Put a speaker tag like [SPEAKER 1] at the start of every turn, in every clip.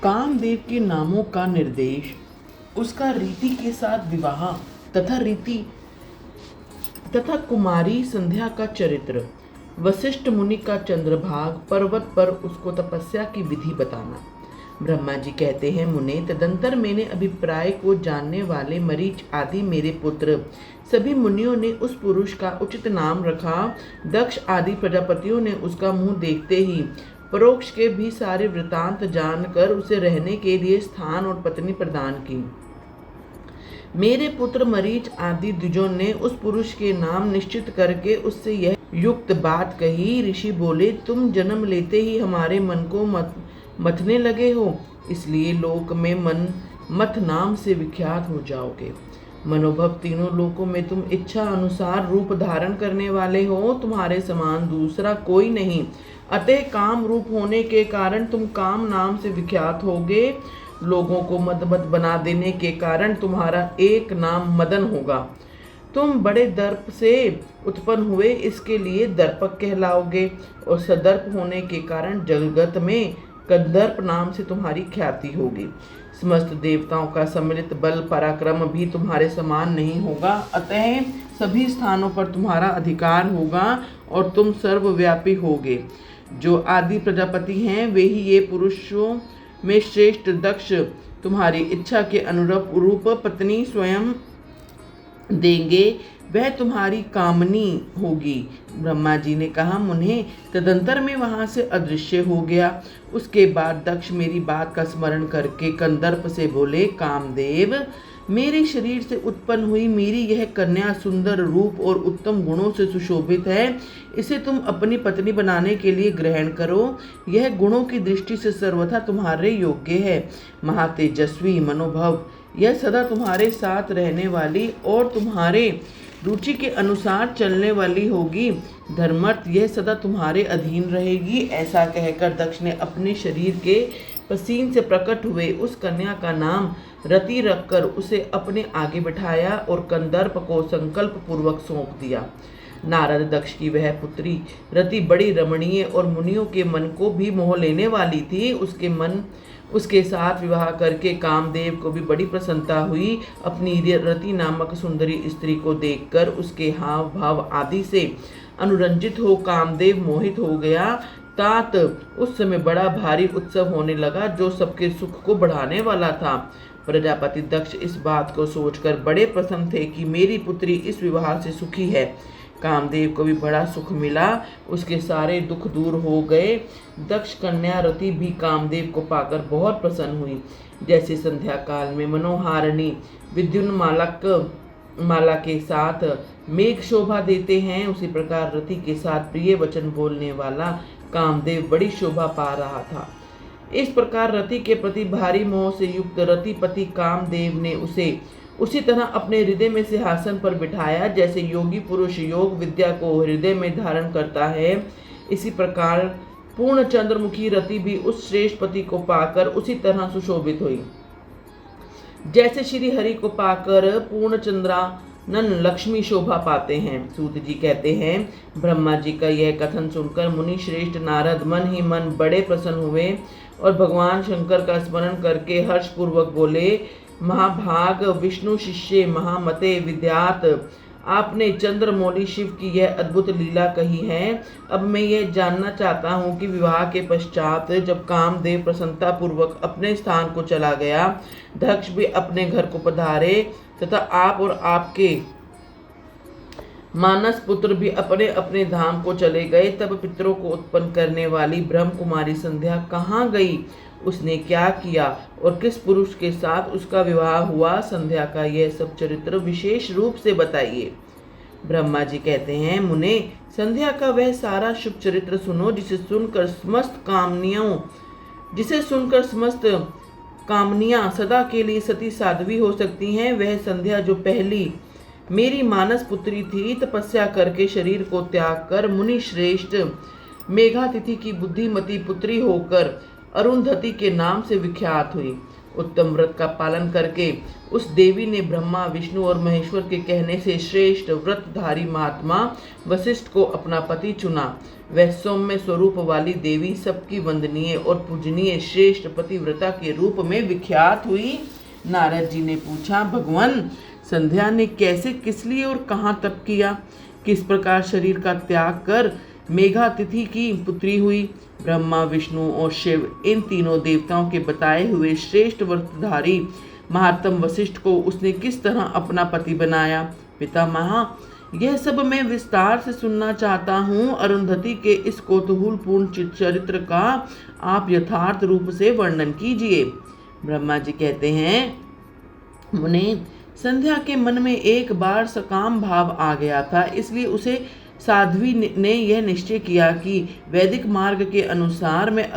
[SPEAKER 1] कामदेव के नामों का निर्देश, उसका रीति के साथ विवाह तथा कुमारी संध्या का चरित्र, वशिष्ठ मुनि का चंद्रभाग, पर्वत पर उसको तपस्या की विधि बताना। ब्रह्मा जी कहते हैं, मुने, तदंतर मैंने अभिप्राय को जानने वाले मरीच आदि मेरे पुत्र सभी मुनियों ने उस पुरुष का उचित नाम रखा। दक्ष आदि प्रजापतियों ने उसका मुंह देखते ही परोक्ष के भी सारे वृतांत जानकर उसे रहने के लिए स्थान और पत्नी प्रदान की। मेरे पुत्र मरीच आदि द्विजों ने उस पुरुष के नाम निश्चित करके उससे यह युक्त बात कही। ऋषि बोले, तुम जन्म लेते ही हमारे मन को मथने लगे हो, इसलिए लोक में मन मथ नाम से विख्यात हो जाओगे। मनोभव तीनों लोकों में तुम इच्छा अनुसार रूप धारण करने वाले हो, तुम्हारे समान दूसरा कोई नहीं। अतः काम रूप होने के कारण तुम काम नाम से विख्यात होगे। लोगों को मदमत बना देने के कारण तुम्हारा एक नाम मदन होगा। तुम बड़े दर्प से उत्पन्न हुए, इसके लिए दर्पक कहलाओगे, और सदर्प होने के कारण जगत में कंदर्प नाम से तुम्हारी ख्याति होगी। समस्त देवताओं का सम्मिलित बल पराक्रम भी तुम्हारे समान नहीं होगा, अतः सभी स्थानों पर तुम्हारा अधिकार होगा और तुम सर्वव्यापी होगे। जो आदि प्रजापति हैं वे ही ये पुरुषों में श्रेष्ठ दक्ष तुम्हारी इच्छा के अनुरूप पत्नी स्वयं देंगे, वह तुम्हारी कामनी होगी। ब्रह्मा जी ने कहा, मुने, तदंतर में वहां से अदृश्य हो गया। उसके बाद दक्ष मेरी बात का स्मरण करके कंदर्प से बोले, कामदेव, मेरे शरीर से उत्पन्न हुई मेरी यह कन्या सुंदर रूप और उत्तम गुणों से सुशोभित है। इसे तुम अपनी पत्नी बनाने के लिए ग्रहण करो। यह गुणों की दृष्टि से सर्वथा तुम्हारे योग्य है। महातेजस्वी मनोभव, यह सदा तुम्हारे साथ रहने वाली और तुम्हारे रुचि के अनुसार चलने वाली होगी। धर्मर्थ, यह सदा तुम्हारे अधीन रहेगी। ऐसा कहकर दक्ष ने अपने शरीर के पसीन से प्रकट हुए उस कन्या का नाम रति रखकर उसे अपने आगे बिठाया और कंदर्प को संकल्प पूर्वक सौंप दिया। नारद दक्ष की वह पुत्री रति बड़ी रमणीय और मुनियों के मन को भी मोह लेने वाली थी। उसके साथ विवाह करके कामदेव को भी बड़ी प्रसन्नता हुई। अपनी रति नामक सुंदरी स्त्री को देखकर उसके हाव भाव आदि से अनुरंजित हो कामदेव मोहित हो गया। तात उस समय बड़ा भारी उत्सव होने लगा जो सबके सुख को बढ़ाने वाला था। प्रजापति दक्ष इस बात को सोचकर बड़े प्रसन्न थे कि मेरी पुत्री इस विवाह से सुखी है। कामदेव को भी बड़ा सुख मिला, उसके सारे दुख दूर हो गए। दक्ष कन्या रति भी कामदेव को पाकर बहुत प्रसन्न हुई। जैसे संध्या काल में मनोहारिणी विद्युन्मालक माला के साथ मेघ शोभा देते हैं, उसी प्रकार रति के साथ प्रिय वचन बोलने वाला कामदेव बड़ी शोभा पा रहा था। इस प्रकार रति के प्रति भारी मोह से युक्त रतिपति कामदेव ने उसे उसी तरह अपने हृदय में सिंहासन पर बिठाया जैसे योगी पुरुष योग विद्या को हृदय में धारण करता है। इसी प्रकार पूर्ण चंद्रमुखी रति भी उस श्रेष्ठ पति को पाकर उसी तरह सुशोभित हुई जैसे श्री हरि को पाकर पूर्ण चंद्रानन लक्ष्मी शोभा पाते हैं। सूत जी कहते हैं, ब्रह्मा जी का यह कथन सुनकर मुनि श्रेष्ठ नारद मन ही मन बड़े प्रसन्न हुए और भगवान शंकर का स्मरण करके हर्षपूर्वक बोले, महाभाग विष्णु शिष्य महामते विद्यात, आपने चंद्रमौली शिव की यह अद्भुत लीला कही है। अब मैं यह जानना चाहता हूँ कि विवाह के पश्चात जब कामदेव प्रसन्नता पूर्वक अपने स्थान को चला गया, दक्ष भी अपने घर को पधारे तथा आप और आपके मानस पुत्र भी अपने अपने धाम को चले गए, तब पितरों को उत्पन्न करने वाली ब्रह्म कुमारी संध्या कहाँ गई? उसने क्या किया और किस पुरुष के साथ उसका विवाह हुआ? संध्या का यह सब चरित्र विशेष रूप से बताइए। ब्रह्मा जी कहते हैं, मुने, संध्या का वह सारा शुभ चरित्र सुनो जिसे सुनकर समस्त कामनियां सदा के लिए सती साध्वी हो सकती हैं। वह संध्या जो पहली मेरी मानस पुत्री थी, तपस्या करके शरीर को त्याग कर मुनि श्रेष्ठ मेघातिथि की बुद्धिमती पुत्री होकर अरुंधति के नाम से विख्यात हुई। उत्तम व्रत का पालन करके उस देवी ने ब्रह्मा, विष्णु और महेश्वर के कहने से श्रेष्ठ व्रतधारी महात्मा वशिष्ठ को अपना पति चुना। वह सौम्य स्वरूप वाली देवी सबकी वंदनीय और पूजनीय श्रेष्ठ पतिव्रता के रूप में विख्यात हुई। नारद जी ने पूछा, भगवान, संध्या ने कैसे, किस लिए और कहाँ तप किया? किस प्रकार शरीर का त्याग कर मेघातिथि की पुत्री हुई? ब्रह्मा, विष्णु और शिव, इन तीनों देवताओं के बताए हुए श्रेष्ठ व्रतधारी महात्म वशिष्ठ को उसने किस तरह अपना पति बनाया? पितामह, यह सब मैं विस्तार से सुनना चाहता हूँ। अरुंधति के इस कौतूहलपूर्ण चरित्र का आप यथार्थ रूप से वर्णन कीजिए। ब्रह्मा जी कहते हैं, मुने, संध्या के मन में एक बार सकाम भाव आ गया था, इसलिए उसे साध्वी ने यह निश्चय किया कि वैदिक मार्ग के अनुसार मैं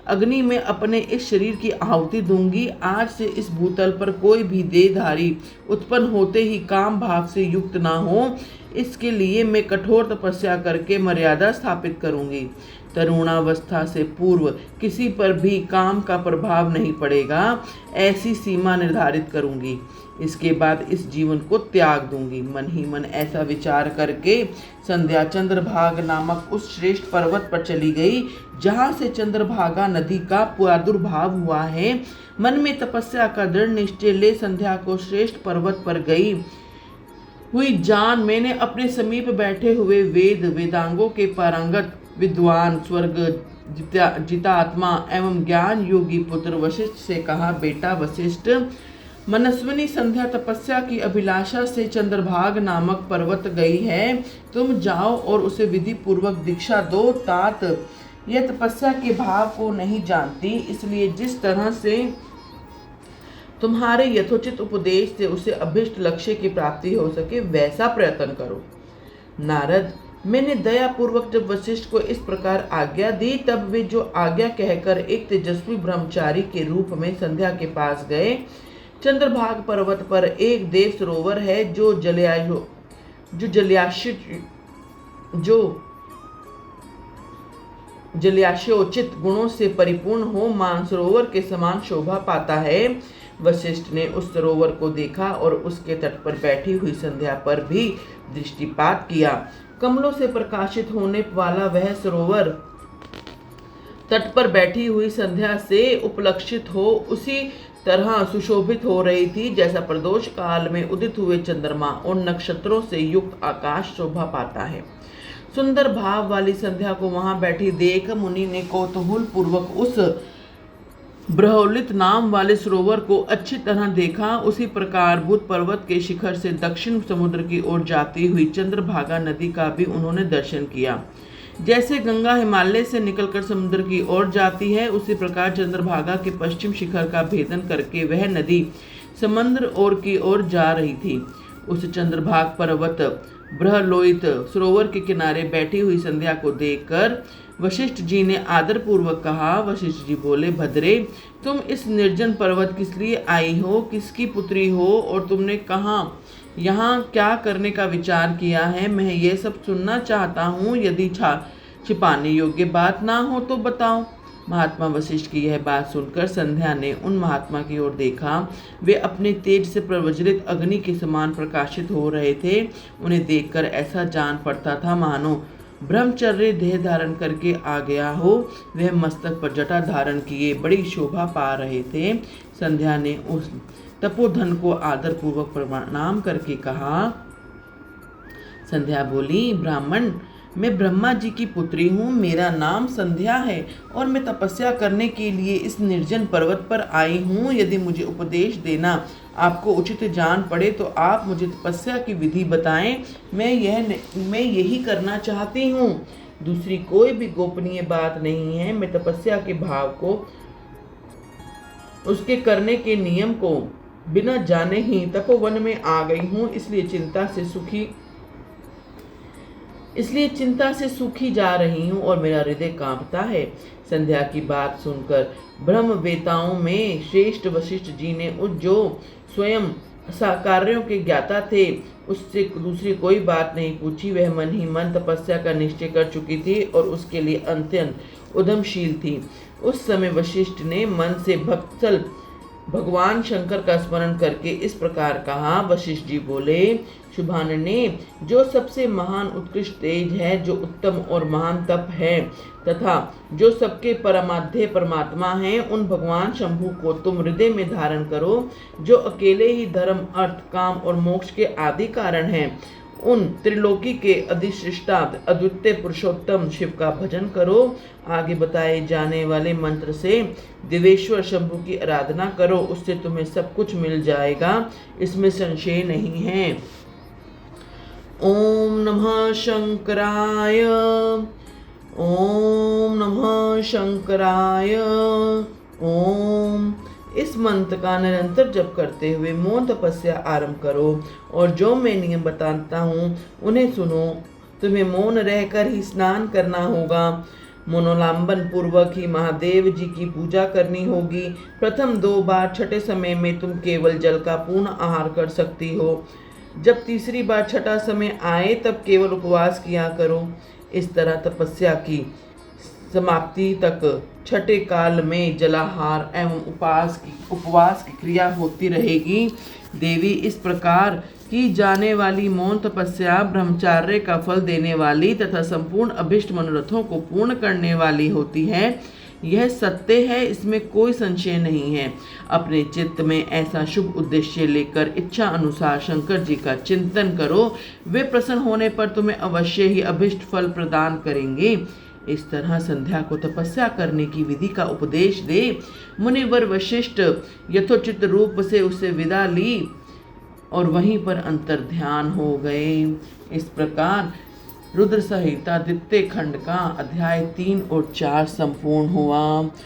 [SPEAKER 1] अग्नि में अपने इस शरीर की आहुति दूंगी। आज से इस भूतल पर कोई भी देहधारी उत्पन्न होते ही काम भाव से युक्त ना हो, इसके लिए मैं कठोर तपस्या करके मर्यादा स्थापित करूंगी। तरुणावस्था से पूर्व किसी पर भी काम का प्रभाव नहीं पड़ेगा, ऐसी सीमा निर्धारित करूंगी। इसके बाद इस जीवन को त्याग दूंगी। मन ही मन ऐसा विचार करके संध्या चंद्रभागा नामक उस श्रेष्ठ पर्वत पर चली गई, जहाँ से चंद्रभागा नदी का प्रादुर्भाव हुआ है। मन में तपस्या का दृढ़ निश्चय ले संध्या को श्रेष्ठ पर्वत पर गई हुई जान मैंने अपने समीप बैठे हुए वेदांगों के पारंगत विद्वान, स्वर्ग जितात्मा एवं ज्ञान योगी पुत्र वशिष्ठ से कहा, बेटा वशिष्ठ, मनस्विनी संध्या तपस्या की अभिलाषा से चंद्रभाग नामक पर्वत गई है। तुम जाओ और उसे विधि पूर्वक दीक्षा दो। तात यह तपस्या के भाव को नहीं जानती, इसलिए जिस तरह से तुम्हारे यथोचित उपदेश से उसे अभिष्ट लक्ष्य की प्राप्ति हो सके वैसा प्रयत्न करो। नारद, मैंने दया पूर्वक जब वशिष्ठ को इस प्रकार आज्ञा दी, तब वे जो आज्ञा कहकर एक तेजस्वी ब्रह्मचारी के रूप में संध्या के पास गए। चंद्रभाग पर्वत पर एक देव सरोवर है जो जलाशयोचित गुणों से परिपूर्ण हो मानसरोवर के समान शोभा पाता है। वशिष्ठ ने उस सरोवर को देखा और उसके तट पर बैठी हुई संध्या पर भी दृष्टिपात किया। कमलों से प्रकाशित होने वाला वह सरोवर तट पर बैठी हुई संध्या से उपलक्षित हो उसी तरह सुशोभित हो रही थी, जैसा प्रदोष काल में उदित हुए चंद्रमा और नक्षत्रों से युक्त आकाश शोभा पाता है। सुंदर भाव वाली संध्या को वहां बैठी देख मुनि ने कौतूहल पूर्वक उस ब्रह्मलित नाम वाले सरोवर को अच्छी तरह देखा। उसी प्रकार बुध पर्वत के शिखर से दक्षिण समुद्र की ओर जाती हुई चंद्रभागा नदी का भी उन्होंने दर्शन किया। जैसे गंगा हिमालय से निकलकर समुद्र की ओर जाती है, उसी प्रकार चंद्रभागा के पश्चिम शिखर का भेदन करके वह नदी समुद्र ओर की ओर जा रही थी। उस चंद्रभाग पर्वत बृहलोहित सरोवर के किनारे बैठी हुई संध्या को देखकर वशिष्ठ जी ने आदर पूर्वक कहा। वशिष्ठ जी बोले, भद्रे, तुम इस निर्जन पर्वत किस लिए आई हो, किसकी पुत्री हो और तुमने कहाँ यहाँ क्या करने का विचार किया है? मैं ये सब सुनना चाहता हूँ। यदि छिपाने योग्य बात ना हो तो बताओ। महात्मा वशिष्ठ की यह बात सुनकर संध्या ने उन महात्मा की ओर देखा। वे अपने तेज से प्रज्वलित अग्नि के समान प्रकाशित हो रहे थे। उन्हें देखकर ऐसा जान पड़ता था मानो ब्रह्मचर्य देह धारण करके आ गया हो। वह मस्तक पर जटा धारण किए बड़ी शोभा पा रहे थे। संध्या ने उस तपोधन को आदर पूर्वक प्रणाम करके कहा। संध्या बोली, ब्राह्मण, मैं ब्रह्मा जी की पुत्री हूँ, मेरा नाम संध्या है और मैं तपस्या करने के लिए इस निर्जन पर्वत पर आई हूँ। यदि मुझे उपदेश देना आपको उचित जान पड़े तो आप मुझे तपस्या की विधि बताएं। मैं यही करना चाहती हूँ, दूसरी कोई भी गोपनीय बात नहीं है। मैं तपस्या के भाव को, उसके करने के नियम को बिना जाने ही तपोवन में आ गई हूँ, इसलिए चिंता से सूखी जा रही हूँ और मेरा हृदय कांपता है। संध्या की बात सुनकर ब्रह्मवेताओं में श्रेष्ठ वशिष्ठ जी ने जो स्वयं कार्यों के ज्ञाता थे उससे दूसरी कोई बात नहीं पूछी। वह मन ही मन तपस्या का निश्चय कर चुकी थी और उसके लिए अत्यंत उद्यमशील थी। उस समय वशिष्ठ ने मन से भक्तल भगवान शंकर का स्मरण करके इस प्रकार कहा। वशिष्ठ जी बोले, शुभानने, जो सबसे महान उत्कृष्ट तेज है, जो उत्तम और महान तप है तथा जो सबके परमाध्य परमात्मा हैं, उन भगवान शंभु को तुम हृदय में धारण करो, जो अकेले ही धर्म, अर्थ, काम और मोक्ष के आदि कारण हैं। उन त्रिलोकी के अधिष्ठा अद्वितीय पुरुषोत्तम शिव का भजन करो। आगे बताए जाने वाले मंत्र से देवेश्वर शंभु की आराधना करो, उससे तुम्हें सब कुछ मिल जाएगा, इसमें संशय नहीं है। ओम नमः शंकराय, ओम नमः शंकराय, ओम। इस मंत्र का निरंतर जप करते हुए मौन तपस्या आरंभ करो और जो मैं नियम बताता हूँ उन्हें सुनो। तुम्हें मौन रहकर ही स्नान करना होगा। मनोलांबन पूर्वक ही महादेव जी की पूजा करनी होगी। प्रथम 2 बार छठे समय में तुम केवल जल का पूर्ण आहार कर सकती हो। जब तीसरी बार छठा समय आए तब केवल उपवास किया करो। इस तरह तपस्या की समाप्ति तक छठे काल में जलाहार एवं उपवास की क्रिया होती रहेगी। देवी, इस प्रकार की जाने वाली मौन तपस्या ब्रह्मचार्य का फल देने वाली तथा संपूर्ण अभिष्ट मनोरथों को पूर्ण करने वाली होती है। यह सत्य है, इसमें कोई संशय नहीं है। अपने चित्त में ऐसा शुभ उद्देश्य लेकर इच्छा अनुसार शंकर जी का चिंतन करो। वे प्रसन्न होने पर तुम्हें अवश्य ही अभिष्ट फल प्रदान करेंगे। इस तरह संध्या को तपस्या करने की विधि का उपदेश दे मुनिवर वशिष्ठ यथोचित रूप से उसे विदा ली और वहीं पर अंतर ध्यान हो गए। इस प्रकार रुद्र संहिता द्वितीय खंड का अध्याय 3 और 4 संपूर्ण हुआ।